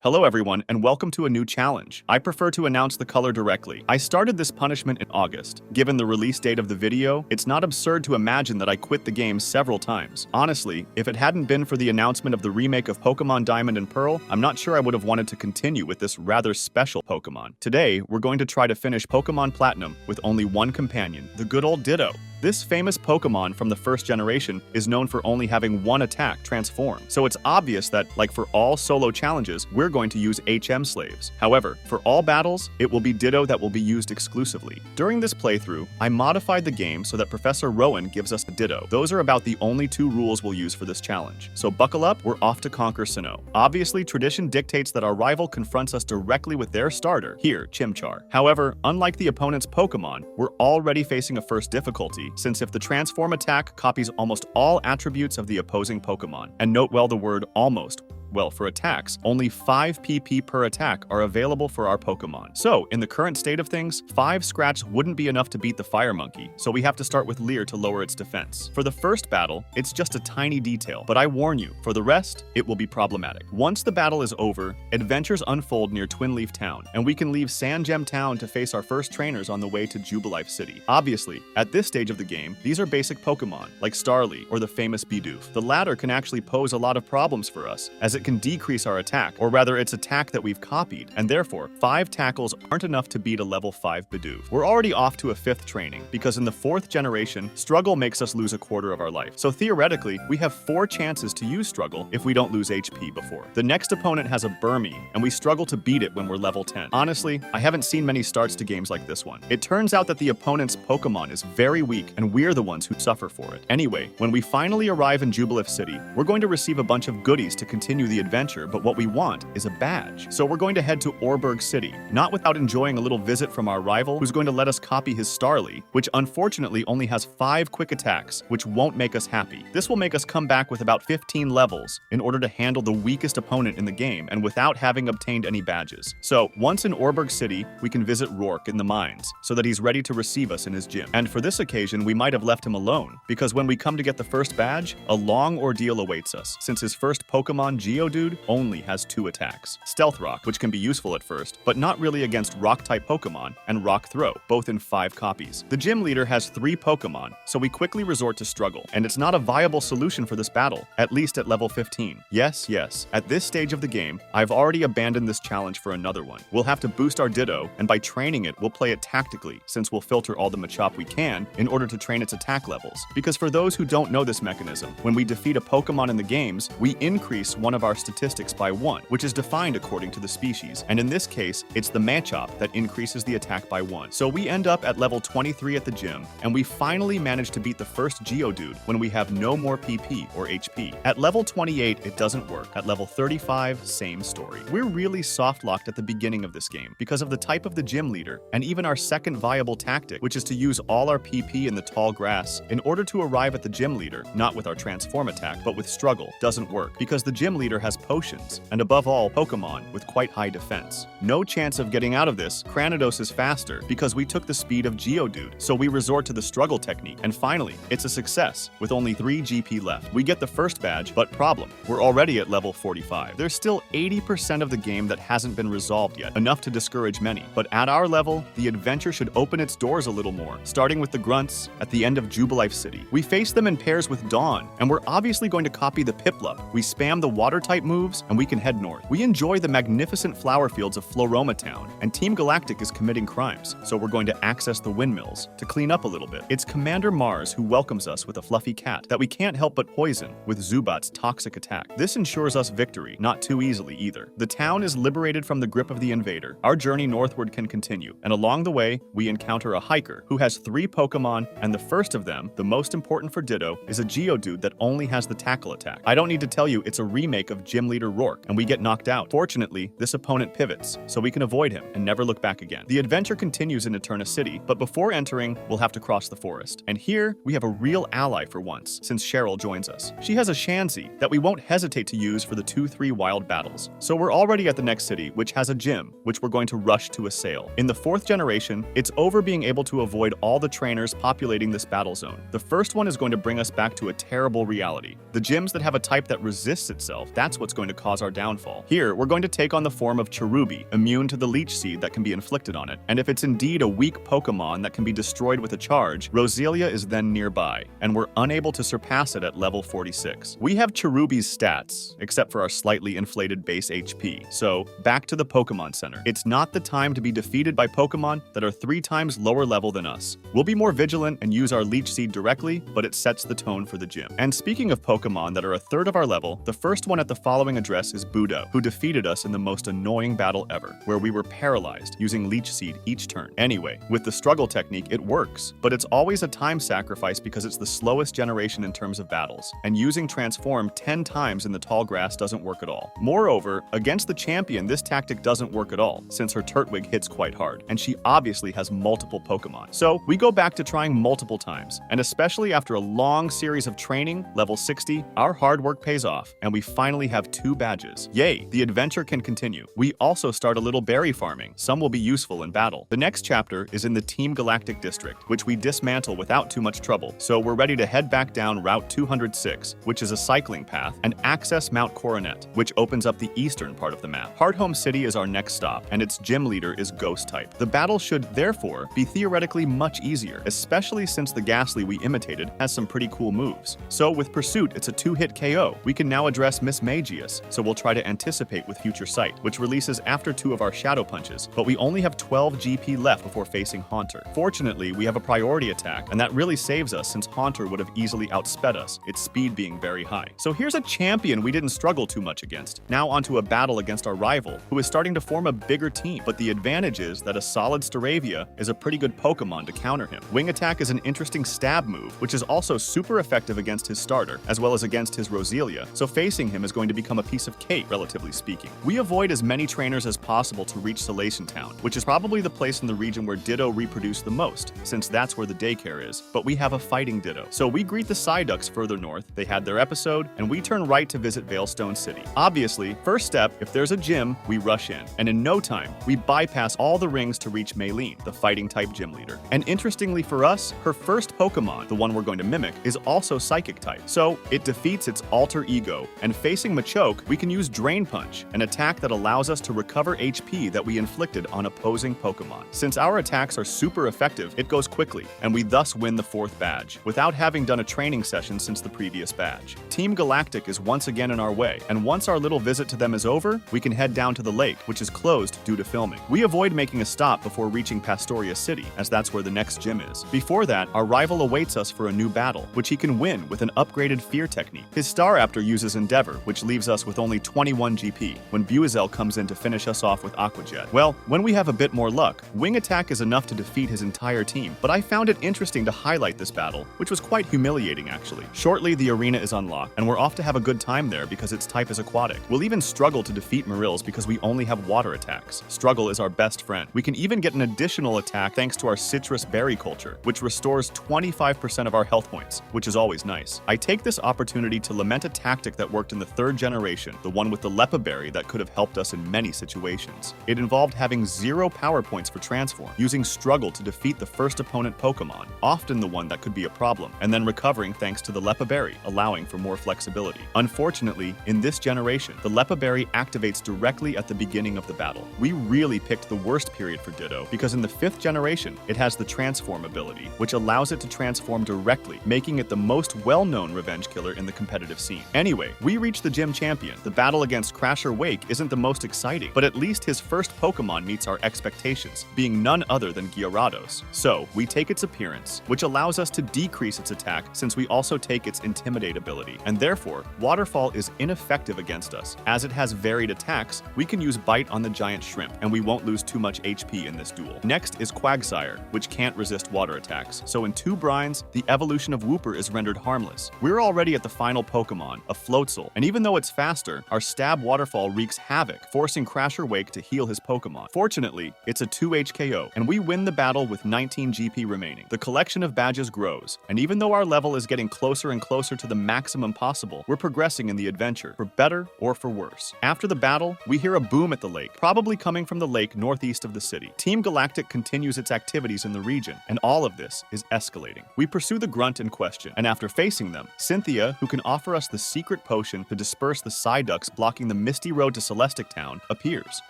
Hello everyone, and welcome to a new challenge. I prefer to announce the color directly. I started this punishment in August. Given the release date of the video, it's not absurd to imagine that I quit the game several times. Honestly, if it hadn't been for the announcement of the remake of Pokemon Diamond and Pearl, I'm not sure I would have wanted to continue with this rather special Pokemon. Today, we're going to try to finish Pokemon Platinum with only one companion, the good old Ditto. This famous Pokemon from the first generation is known for only having one attack transform, so it's obvious that, like for all solo challenges, we're going to use HM slaves. However, for all battles, it will be Ditto that will be used exclusively. During this playthrough, I modified the game so that Professor Rowan gives us a Ditto. Those are about the only two rules we'll use for this challenge. So buckle up, we're off to conquer Sinnoh. Obviously, tradition dictates that our rival confronts us directly with their starter, here, Chimchar. However, unlike the opponent's Pokemon, we're already facing a first difficulty, since if the transform attack copies almost all attributes of the opposing Pokemon. And note well the word almost. Well, for attacks, only 5 PP per attack are available for our Pokemon. So, in the current state of things, 5 Scratch wouldn't be enough to beat the Fire Monkey, so we have to start with Leer to lower its defense. For the first battle, it's just a tiny detail, but I warn you, for the rest, it will be problematic. Once the battle is over, adventures unfold near Twinleaf Town, and we can leave Sandgem Town to face our first trainers on the way to Jubilife City. Obviously, at this stage of the game, these are basic Pokemon, like Starly or the famous Bidoof. The latter can actually pose a lot of problems for us, as it can decrease our attack, or rather its attack that we've copied, and therefore, 5 tackles aren't enough to beat a level 5 Bidoof. We're already off to a 5th training, because in the 4th generation, Struggle makes us lose a quarter of our life. So theoretically, we have 4 chances to use Struggle if we don't lose HP before. The next opponent has a Burmy, and we struggle to beat it when we're level 10. Honestly, I haven't seen many starts to games like this one. It turns out that the opponent's Pokemon is very weak, and we're the ones who suffer for it. Anyway, when we finally arrive in Jubilife City, we're going to receive a bunch of goodies to continue the adventure, but what we want is a badge. So we're going to head to Orberg City, not without enjoying a little visit from our rival, who's going to let us copy his Starly, which unfortunately only has 5 quick attacks, which won't make us happy. This will make us come back with about 15 levels in order to handle the weakest opponent in the game, and without having obtained any badges. So once in Orberg City, we can visit Rourke in the mines, so that he's ready to receive us in his gym. And for this occasion, we might have left him alone, because when we come to get the first badge, a long ordeal awaits us, since his first Pokemon, Geodude, only has 2 attacks. Stealth Rock, which can be useful at first, but not really against Rock-type Pokemon, and Rock Throw, both in 5 copies. The gym leader has 3 Pokemon, so we quickly resort to Struggle, and it's not a viable solution for this battle, at least at level 15. Yes, at this stage of the game, I've already abandoned this challenge for another one. We'll have to boost our Ditto, and by training it, we'll play it tactically, since we'll filter all the Machop we can in order to train its attack levels. Because for those who don't know this mechanism, when we defeat a Pokemon in the games, we increase one of our statistics by 1, which is defined according to the species, and in this case, it's the Machop that increases the attack by 1. So we end up at level 23 at the gym, and we finally manage to beat the first Geodude when we have no more PP or HP. At level 28, it doesn't work. At level 35, same story. We're really soft-locked at the beginning of this game because of the type of the gym leader, and even our second viable tactic, which is to use all our PP in the tall grass in order to arrive at the gym leader, not with our transform attack, but with Struggle, doesn't work, because the gym leader has potions, and above all, Pokemon with quite high defense. No chance of getting out of this. Cranidos is faster because we took the speed of Geodude, so we resort to the Struggle technique, and finally, it's a success with only 3 GP left. We get the first badge, but problem, we're already at level 45. There's still 80% of the game that hasn't been resolved yet, enough to discourage many. But at our level, the adventure should open its doors a little more, starting with the Grunts at the end of Jubilife City. We face them in pairs with Dawn, and we're obviously going to copy the Piplup. We spam the Water-type moves, and we can head north. We enjoy the magnificent flower fields of Floroma Town, and Team Galactic is committing crimes, so we're going to access the windmills to clean up a little bit. It's Commander Mars who welcomes us with a fluffy cat that we can't help but poison with Zubat's toxic attack. This ensures us victory, not too easily either. The town is liberated from the grip of the invader. Our journey northward can continue, and along the way, we encounter a hiker who has 3 Pokemon, and the first of them, the most important for Ditto, is a Geodude that only has the tackle attack. I don't need to tell you it's a remake of Gym Leader Rourke, and we get knocked out. Fortunately, this opponent pivots, so we can avoid him and never look back again. The adventure continues in Eterna City, but before entering, we'll have to cross the forest. And here, we have a real ally for once, since Cheryl joins us. She has a Shanzi that we won't hesitate to use for the 2-3 wild battles. So we're already at the next city, which has a gym, which we're going to rush to assail. In the 4th generation, it's over being able to avoid all the trainers populating this battle zone. The first one is going to bring us back to a terrible reality. The gyms that have a type that resists itself, that's that's what's going to cause our downfall. Here, we're going to take on the form of Cherubi, immune to the leech seed that can be inflicted on it. And if it's indeed a weak Pokemon that can be destroyed with a charge, Roselia is then nearby, and we're unable to surpass it at level 46. We have Cherubi's stats, except for our slightly inflated base HP. So, back to the Pokemon Center. It's not the time to be defeated by Pokemon that are 3 times lower level than us. We'll be more vigilant and use our leech seed directly, but it sets the tone for the gym. And speaking of Pokemon that are a third of our level, the first one at the following address is Budo, who defeated us in the most annoying battle ever, where we were paralyzed using leech seed each turn. Anyway, with the struggle technique, it works, but it's always a time sacrifice because it's the slowest generation in terms of battles, and using Transform 10 times in the tall grass doesn't work at all. Moreover, against the champion, this tactic doesn't work at all, since her Turtwig hits quite hard, and she obviously has multiple Pokemon. So we go back to trying multiple times, and especially after a long series of training, level 60, our hard work pays off, and we finally have 2 badges. Yay, the adventure can continue. We also start a little berry farming. Some will be useful in battle. The next chapter is in the Team Galactic District, which we dismantle without too much trouble, so we're ready to head back down Route 206, which is a cycling path, and access Mount Coronet, which opens up the eastern part of the map. Hardhome City is our next stop, and its gym leader is Ghost type. The battle should, therefore, be theoretically much easier, especially since the Ghastly we imitated has some pretty cool moves. So with Pursuit, it's a 2-hit KO. We can now address Miss Magius, so we'll try to anticipate with Future Sight, which releases after 2 of our Shadow Punches, but we only have 12 GP left before facing Haunter. Fortunately, we have a priority attack, and that really saves us since Haunter would have easily outsped us, its speed being very high. So here's a champion we didn't struggle too much against. Now onto a battle against our rival, who is starting to form a bigger team, but the advantage is that a solid Staravia is a pretty good Pokemon to counter him. Wing Attack is an interesting stab move, which is also super effective against his starter, as well as against his Roselia, so facing him is going to become a piece of cake, relatively speaking. We avoid as many trainers as possible to reach Salation Town, which is probably the place in the region where Ditto reproduce the most, since that's where the daycare is, but we have a fighting Ditto. So we greet the Psyducks further north, they had their episode, and we turn right to visit Veilstone City. Obviously, first step, if there's a gym, we rush in, and in no time, we bypass all the rings to reach Maylene, the fighting type gym leader. And interestingly for us, her first Pokemon, the one we're going to mimic, is also psychic type, so it defeats its alter ego, and facing Machoke, we can use Drain Punch, an attack that allows us to recover HP that we inflicted on opposing Pokemon. Since our attacks are super effective, it goes quickly, and we thus win the 4th badge, without having done a training session since the previous badge. Team Galactic is once again in our way, and once our little visit to them is over, we can head down to the lake, which is closed due to filming. We avoid making a stop before reaching Pastoria City, as that's where the next gym is. Before that, our rival awaits us for a new battle, which he can win with an upgraded Fear technique. His Staraptor uses Endeavor, which leaves us with only 21 GP, when Buizel comes in to finish us off with Aqua Jet. Well, when we have a bit more luck, Wing Attack is enough to defeat his entire team, but I found it interesting to highlight this battle, which was quite humiliating actually. Shortly, the arena is unlocked, and we're off to have a good time there because its type is aquatic. We'll even struggle to defeat Marills because we only have water attacks. Struggle is our best friend. We can even get an additional attack thanks to our Citrus Berry Culture, which restores 25% of our health points, which is always nice. I take this opportunity to lament a tactic that worked in the 3rd generation, the one with the Lepa Berry that could have helped us in many situations. It involved having 0 power points for Transform, using Struggle to defeat the first opponent Pokemon, often the one that could be a problem, and then recovering thanks to the Lepa Berry, allowing for more flexibility. Unfortunately, in this generation, the Lepa Berry activates directly at the beginning of the battle. We really picked the worst period for Ditto, because in the 5th generation, it has the Transform ability, which allows it to transform directly, making it the most well-known revenge killer in the competitive scene. Anyway, we reach the gym champion. The battle against Crasher Wake isn't the most exciting, but at least his first Pokemon meets our expectations, being none other than Gyarados. So, we take its appearance, which allows us to decrease its attack since we also take its Intimidate ability, and therefore, Waterfall is ineffective against us. As it has varied attacks, we can use Bite on the giant shrimp, and we won't lose too much HP in this duel. Next is Quagsire, which can't resist water attacks, so in 2 brines, the evolution of Wooper is rendered harmless. We're already at the final Pokemon, a Floatzel, and even though it's faster, our Stab Waterfall wreaks havoc, forcing Crasher Wake to heal his Pokemon. Fortunately, it's a 2 HKO, and we win the battle with 19 GP remaining. The collection of badges grows, and even though our level is getting closer and closer to the maximum possible, we're progressing in the adventure, for better or for worse. After the battle, we hear a boom at the lake, probably coming from the lake northeast of the city. Team Galactic continues its activities in the region, and all of this is escalating. We pursue the grunt in question, and after facing them, Cynthia, who can offer us the secret potion to disperse the Psyducks blocking the misty road to Celestic Town, appears.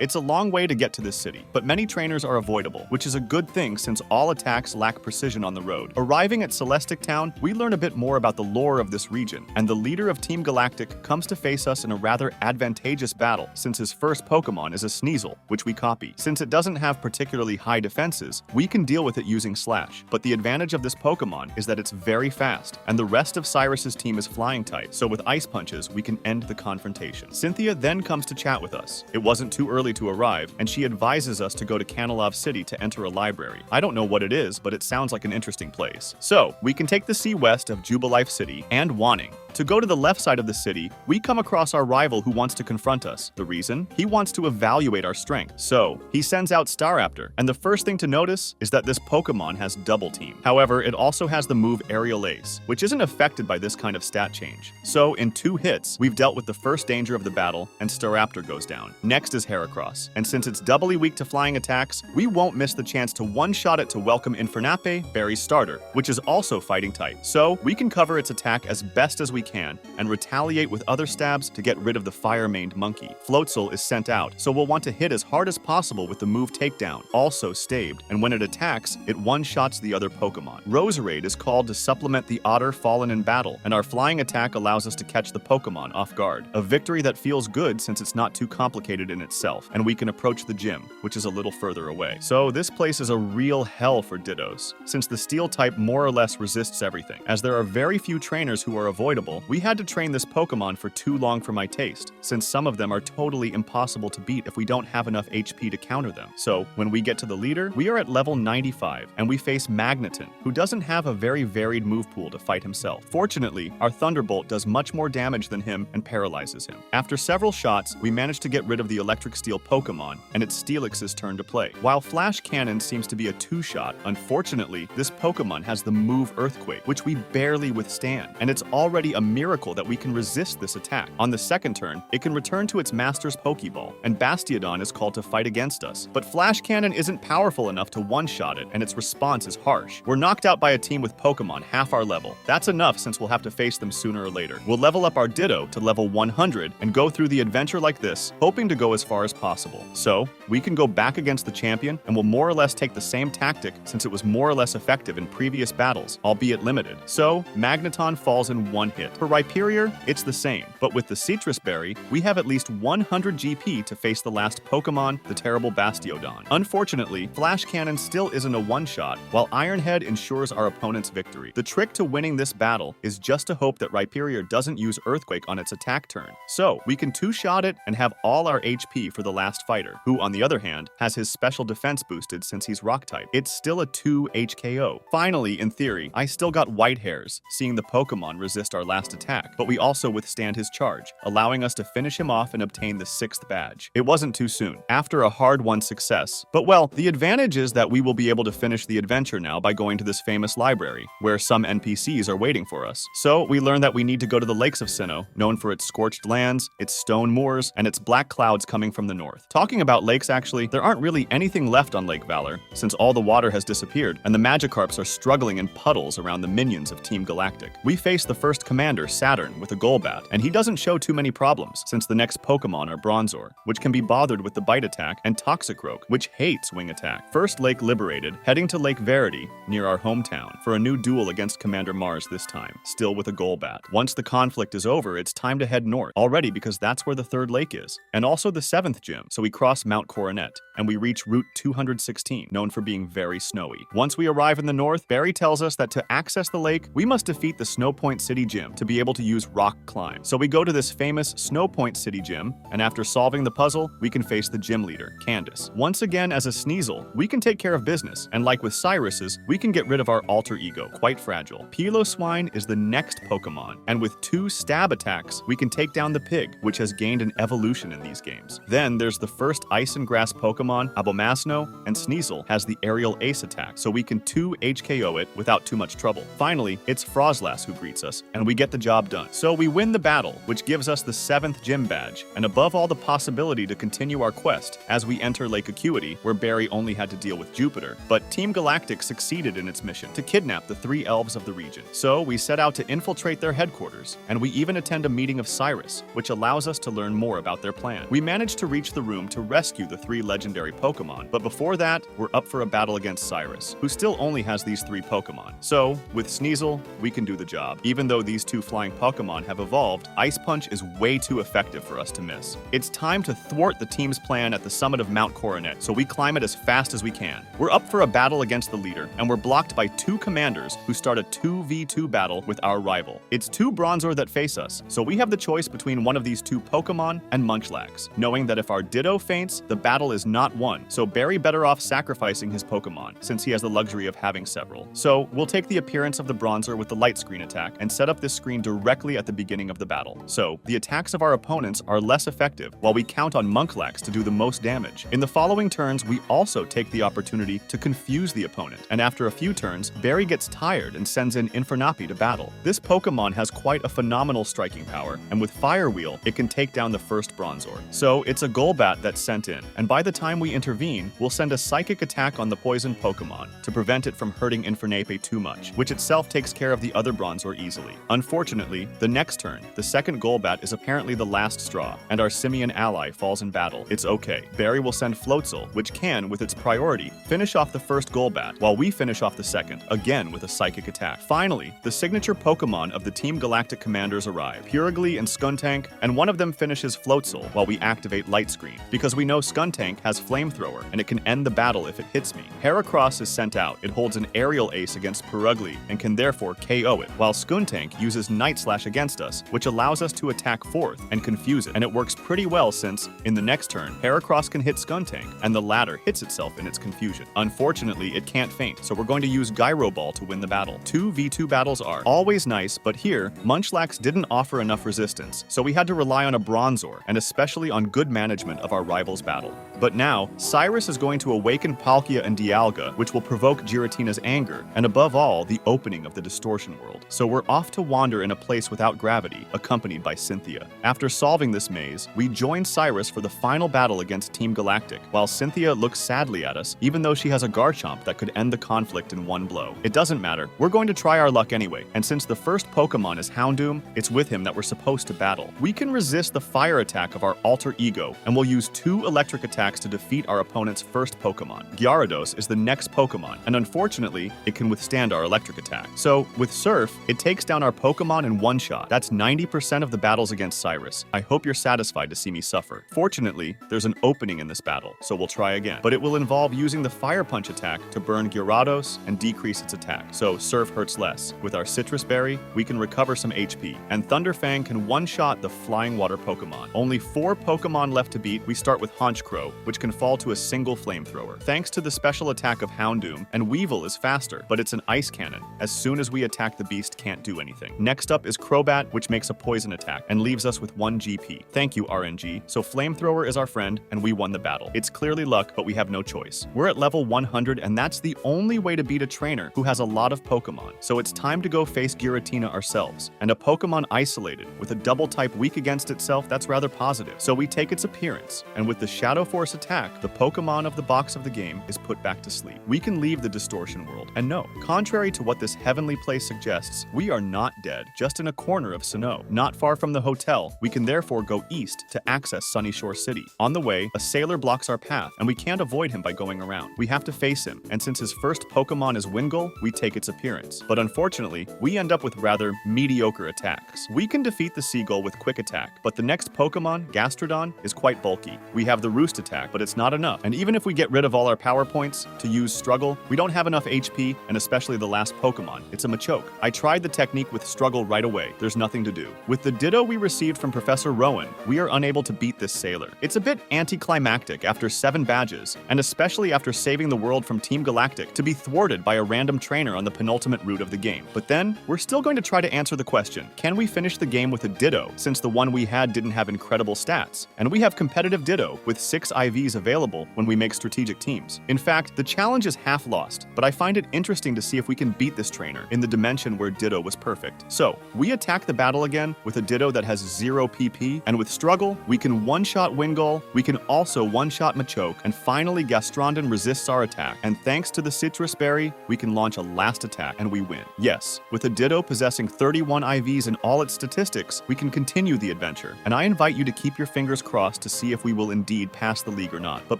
It's a long way to get to this city, but many trainers are avoidable, which is a good thing since all attacks lack precision on the road. Arriving at Celestic Town, we learn a bit more about the lore of this region, and the leader of Team Galactic comes to face us in a rather advantageous battle since his first Pokemon is a Sneasel, which we copy. Since it doesn't have particularly high defenses, we can deal with it using Slash, but the advantage of this Pokemon is that it's very fast, and the rest of Cyrus's team is flying type, so with Ice Punches, we can end the confrontation. Cynthia then comes to chat with us. It wasn't too early to arrive, and she advises us to go to Kanalov City to enter a library. I don't know what it is, but it sounds like an interesting place. So, we can take the sea west of Jubilife City and Wanning. To go to the left side of the city, we come across our rival who wants to confront us. The reason? He wants to evaluate our strength. So, he sends out Staraptor, and the first thing to notice is that this Pokemon has Double Team. However, it also has the move Aerial Ace, which isn't affected by this kind of stat change. So, in 2 hits, we've dealt with the first danger of the battle, and Staraptor goes down. Next is Heracross, and since it's doubly weak to flying attacks, we won't miss the chance to one-shot it to welcome Infernape, Barry's starter, which is also fighting type. So, we can cover its attack as best as we can and retaliate with other stabs to get rid of the fire-maned monkey. Floatzel is sent out, so we'll want to hit as hard as possible with the move Takedown, also staved, and when it attacks, it one-shots the other Pokemon. Roserade is called to supplement the Otter fallen in battle, and our flying attack allows us to catch the Pokemon off guard. A victory that feels good since it's not too complicated in itself, and we can approach the gym, which is a little further away. So this place is a real hell for Dittos, since the Steel type more or less resists everything. As there are very few trainers who are avoidable, we had to train this Pokemon for too long for my taste, since some of them are totally impossible to beat if we don't have enough HP to counter them. So, when we get to the leader, we are at level 95, and we face Magneton, who doesn't have a very varied move pool to fight himself. Fortunately, our Thunderbolt does much more damage than him and paralyzes him. After several shots, we manage to get rid of the Electric Steel Pokemon, and it's Steelix's turn to play. While Flash Cannon seems to be a 2-shot, unfortunately, this Pokemon has the move Earthquake, which we barely withstand, and it's already a miracle that we can resist this attack. On the second turn, it can return to its master's Pokeball, and Bastiodon is called to fight against us. But Flash Cannon isn't powerful enough to one-shot it, and its response is harsh. We're knocked out by a team with Pokemon half our level. That's enough since we'll have to face them sooner or later. We'll level up our Ditto to level 100 and go through the adventure like this, hoping to go as far as possible. So, we can go back against the champion, and we'll more or less take the same tactic since it was more or less effective in previous battles, albeit limited. So, Magneton falls in 1 hit. For Rhyperior, it's the same, but with the Citrus Berry, we have at least 100 GP to face the last Pokemon, the terrible Bastiodon. Unfortunately, Flash Cannon still isn't a one-shot, while Iron Head ensures our opponent's victory. The trick to winning this battle is just to hope that Rhyperior doesn't use Earthquake on its attack turn. So, we can 2-shot it and have all our HP for the last fighter, who, on the other hand, has his special defense boosted since he's Rock-type. It's still a 2 HKO. Finally, in theory, I still got white hairs, seeing the Pokemon resist our last attack, but we also withstand his charge, allowing us to finish him off and obtain the 6th badge. It wasn't too soon, after a hard-won success. But well, the advantage is that we will be able to finish the adventure now by going to this famous library, where some NPCs are waiting for us. So we learn that we need to go to the lakes of Sinnoh, known for its scorched lands, its stone moors, and its black clouds coming from the north. Talking about lakes actually, there aren't really anything left on Lake Valor, since all the water has disappeared, and the Magikarps are struggling in puddles around the minions of Team Galactic. We face the first commander, Saturn, with a Golbat, and he doesn't show too many problems, since the next Pokemon are Bronzor, which can be bothered with the bite attack, and Toxicroak, which hates wing attack. First lake liberated, heading to Lake Verity, near our hometown, for a new duel against Commander Mars this time, still with a Golbat. Once the conflict is over, it's time to head north, already because that's where the 3rd lake is, and also the 7th gym, so we cross Mount Coronet, and we reach Route 216, known for being very snowy. Once we arrive in the north, Barry tells us that to access the lake, we must defeat the Snow Point City Gym to be able to use Rock Climb. So we go to this famous Snow Point City Gym, and after solving the puzzle, we can face the gym leader, Candace. Once again, as a Sneasel, we can take care of business, and like with Cyrus's, we can get rid of our alter ego, quite fragile. Piloswine is the next Pokemon, and with 2 stab attacks, we can take down the pig, which has gained an evolution in these games. Then there's the first Ice and Grass Pokemon, Abomasnow, and Sneasel has the Aerial Ace attack, so we can 2 HKO it without too much trouble. Finally, it's Frozlass who greets us, and we get get the job done. So we win the battle, which gives us the 7th gym badge, and above all the possibility to continue our quest as we enter Lake Acuity, where Barry only had to deal with Jupiter. But Team Galactic succeeded in its mission to kidnap the 3 elves of the region. So we set out to infiltrate their headquarters, and we even attend a meeting of Cyrus, which allows us to learn more about their plan. We managed to reach the room to rescue the 3 legendary Pokemon, but before that, we're up for a battle against Cyrus, who still only has these 3 Pokemon. So, with Sneasel, we can do the job. Even though these 2 flying Pokemon have evolved, Ice Punch is way too effective for us to miss. It's time to thwart the team's plan at the summit of Mount Coronet, so we climb it as fast as we can. We're up for a battle against the leader, and we're blocked by 2 commanders who start a 2v2 battle with our rival. It's 2 Bronzor that face us, so we have the choice between one of these 2 Pokemon and Munchlax, knowing that if our Ditto faints, the battle is not won, so Barry better off sacrificing his Pokemon, since he has the luxury of having several. So we'll take the appearance of the Bronzor with the light screen attack and set up this screen directly at the beginning of the battle. So the attacks of our opponents are less effective, while we count on Munchlax to do the most damage. In the following turns, we also take the opportunity to confuse the opponent, and after a few turns, Barry gets tired and sends in Infernape to battle. This Pokemon has quite a phenomenal striking power, and with Fire Wheel, it can take down the first Bronzor. So it's a Golbat that's sent in, and by the time we intervene, we'll send a Psychic attack on the poison Pokemon to prevent it from hurting Infernape too much, which itself takes care of the other Bronzor easily. Unfortunately, the next turn, the second Golbat is apparently the last straw, and our Simian ally falls in battle. It's okay. Barry will send Floatzel, which can, with its priority, finish off the first Golbat, while we finish off the second, again with a Psychic attack. Finally, the signature Pokemon of the Team Galactic commanders arrive, Purigly and Skuntank, and one of them finishes Floatzel while we activate Light Screen, because we know Skuntank has Flamethrower, and it can end the battle if it hits me. Heracross is sent out. It holds an aerial ace against Purugly and can therefore KO it, while Skuntank uses Night Slash against us, which allows us to attack fourth and confuse it, and it works pretty well since, in the next turn, Heracross can hit Skuntank, and the latter hits itself in its confusion. Unfortunately, it can't faint, so we're going to use Gyro Ball to win the battle. 2v2 battles are always nice, but here, Munchlax didn't offer enough resistance, so we had to rely on a Bronzor, and especially on good management of our rival's battle. But now, Cyrus is going to awaken Palkia and Dialga, which will provoke Giratina's anger, and above all, the opening of the Distortion World. So we're off to wander in a place without gravity, accompanied by Cynthia. After solving this maze, we join Cyrus for the final battle against Team Galactic, while Cynthia looks sadly at us, even though she has a Garchomp that could end the conflict in one blow. It doesn't matter, we're going to try our luck anyway, and since the first Pokemon is Houndoom, it's with him that we're supposed to battle. We can resist the fire attack of our alter ego, and we'll use 2 electric attacks to defeat our opponent's first Pokemon. Gyarados is the next Pokemon, and unfortunately, it can withstand our electric attack. So, with Surf, it takes down our Pokemon in one shot. That's 90% of the battles against Cyrus. I hope you're satisfied to see me suffer. Fortunately, there's an opening in this battle, so we'll try again. But it will involve using the Fire Punch attack to burn Gyarados and decrease its attack, so Surf hurts less. With our Citrus Berry, we can recover some HP, and Thunderfang can one-shot the Flying Water Pokemon. Only 4 Pokemon left to beat. We start with Honchkrow, which can fall to a single Flamethrower. Thanks to the special attack of Houndoom, and Weevil is faster, but it's an Ice Cannon. As soon as we attack, the beast can't do anything. Next up is Crobat, which makes a poison attack and leaves us with 1 GP. Thank you, RNG. So Flamethrower is our friend, and we won the battle. It's clearly luck, but we have no choice. We're at level 100, and that's the only way to beat a trainer who has a lot of Pokemon. So it's time to go face Giratina ourselves. And a Pokemon isolated, with a double type weak against itself, that's rather positive. So we take its appearance, and with the Shadow Force attack, the Pokemon of the box of the game is put back to sleep. We can leave the Distortion World, and no, contrary to what this heavenly place suggests, we are not dead, just in a corner of Sinnoh. Not far from the hotel, we can therefore go east to access Sunnyshore's City. On the way, a sailor blocks our path, and we can't avoid him by going around. We have to face him, and since his first Pokemon is Wingull, we take its appearance. But unfortunately, we end up with rather mediocre attacks. We can defeat the Seagull with Quick Attack, but the next Pokemon, Gastrodon, is quite bulky. We have the Roost Attack, but it's not enough, and even if we get rid of all our power points to use Struggle, we don't have enough HP, and especially the last Pokemon. It's a Machoke. I tried the technique with Struggle right away. There's nothing to do. With the Ditto we received from Professor Rowan, we are unable to beat this sailor. It's a bit anticlimactic after 7 badges, and especially after saving the world from Team Galactic, to be thwarted by a random trainer on the penultimate route of the game. But then, we're still going to try to answer the question, can we finish the game with a Ditto, since the one we had didn't have incredible stats? And we have competitive Ditto, with 6 IVs available when we make strategic teams. In fact, the challenge is half lost, but I find it interesting to see if we can beat this trainer in the dimension where Ditto was perfect. So, we attack the battle again with a Ditto that has 0 PP, and with Struggle, we can one-shot Wingull, we can also one-shot Machoke, and finally Gastrondon resists our attack, and thanks to the Citrus Berry, we can launch a last attack, and we win. Yes, with a Ditto possessing 31 IVs in all its statistics, we can continue the adventure, and I invite you to keep your fingers crossed to see if we will indeed pass the league or not. But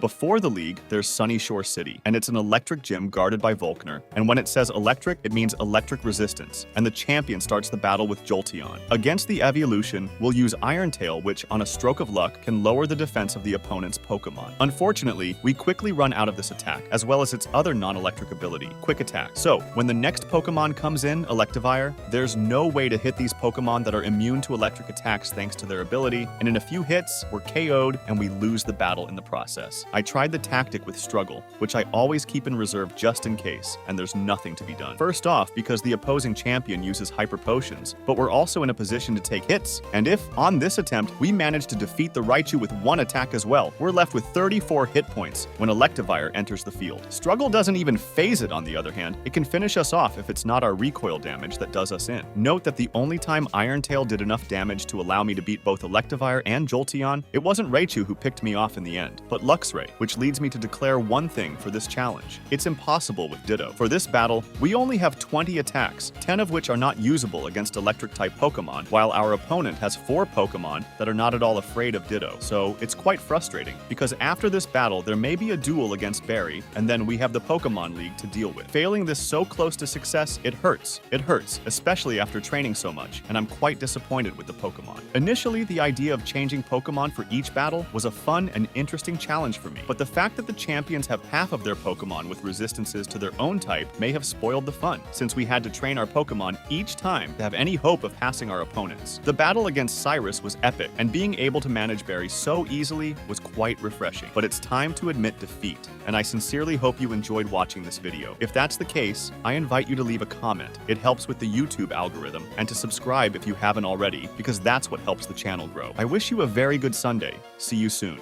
before the league, there's Sunny Shore City, and it's an electric gym guarded by Volkner, and when it says electric, it means electric resistance, and the champion starts the battle with Jolteon. Against the evolution, we'll use Iron Tail, which, on a stroke of luck, can lower the defense of the opponent's Pokemon. Unfortunately, we quickly run out of this attack, as well as its other non-electric ability, Quick Attack. So, when the next Pokemon comes in, Electivire, there's no way to hit these Pokemon that are immune to electric attacks thanks to their ability, and in a few hits, we're KO'd and we lose the battle in the process. I tried the tactic with Struggle, which I always keep in reserve just in case, and there's nothing to be done. First off, because the opposing champion uses Hyper Potions, but we're also in a position to take hits, and if, on this attempt, we manage to defeat the Raichu with one attack as well, we're left with 34 hit points when Electivire enters the field. Struggle doesn't even phase it, on the other hand. It can finish us off if it's not our recoil damage that does us in. Note that the only time Iron Tail did enough damage to allow me to beat both Electivire and Jolteon, it wasn't Raichu who picked me off in the end, but Luxray, which leads me to declare one thing for this challenge. It's impossible with Ditto. For this battle, we only have 20 attacks, 10 of which are not usable against electric-type Pokemon, while our opponent has 4 Pokemon that are not at all afraid of Ditto, so it's quite frustrating, because after this battle, there may be a duel against Barry, and then we have the Pokemon League to deal with. Failing this so close to success, it hurts. It hurts, especially after training so much, and I'm quite disappointed with the Pokemon. Initially, the idea of changing Pokemon for each battle was a fun and interesting challenge for me, but the fact that the champions have half of their Pokemon with resistances to their own type may have spoiled the fun, since we had to train our Pokemon each time to have any hope of passing our opponents. The battle against Cyrus was epic, and being able to manage Barry so easily was quite refreshing. But it's time to admit defeat, and I sincerely hope you enjoyed watching this video. If that's the case, I invite you to leave a comment. It helps with the YouTube algorithm, and to subscribe if you haven't already, because that's what helps the channel grow. I wish you a very good Sunday. See you soon.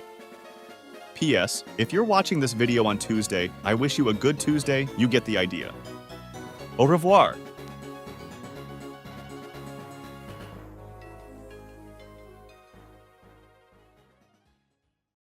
P.S. If you're watching this video on Tuesday, I wish you a good Tuesday. You get the idea. Au revoir.